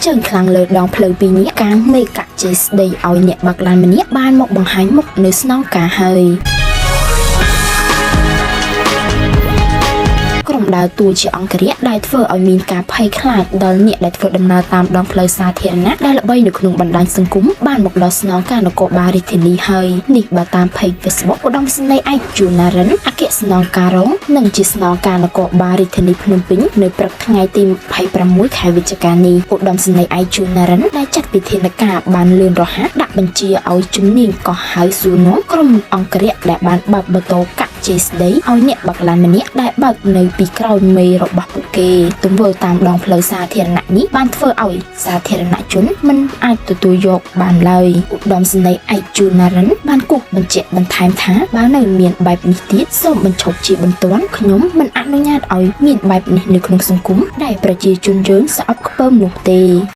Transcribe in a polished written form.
ជើងខ្លាំងលើដងផ្លូវពីរនេះកាងមេកាក់ចេស្ដីឲ្យអ្នកបាក់ឡានម្នាក់បានមកបង្ហាញមុខនៅស្នងការហើយក្រុមដើរតួជាអង្គរៈដែលធ្វើឲ្យមានការភ័យខ្លាចដល់អ្នកដែលធ្វើដំណើរតាមដងផ្លូវសាធារណៈដែលល្បីនៅក្នុងបណ្ដាញសង្គមបានមកដល់ស្នងការនគរបាលរាជធានីហើយនេះបើតាម page Facebook ឧត្តមសេនីយ៍ឯកជួនណារិនអគ្គស្នងការរងនិងជាស្នងការនគរបាលរាជធានីភ្នំពេញនៅព្រឹកថ្ងៃទី26 ខែវិច្ឆិកានេះឧត្តមសេនីយ៍ឯកជួនណារិនដែលចាត់វិធានការបានលឿនរហ័សដាក់បញ្ជាឲ្យជំនាញកោះហៅសួរនាំក្រុមអង្គរៈដែលបានបើកម៉ូតូកាក់ចេស្ដីឲ្យអ្នកបាក់ឡានម្នាក់ដែលបើកនៅពីក្រោយមេរបស់ពួកគេទង្វើតាមដងផ្លូវសាធារណៈនេះបានធ្វើឲ្យសាធារណជនមិនអាចទទួលយកបានឡើយឧត្តមសេនីយ៍ឯកជួនណារិនបានគូសបញ្ជាក់បន្ថែមថាបើនៅមានបែបនេះទៀតសូមបញ្ឈប់ជាបន្ទាន់ខ្ញុំមិនអនុញ្ញាតឲ្យមានបែបនេះនៅក្នុងសង្គមដែលប្រជាជនយើងស្អប់ខ្ពើមនោះទេ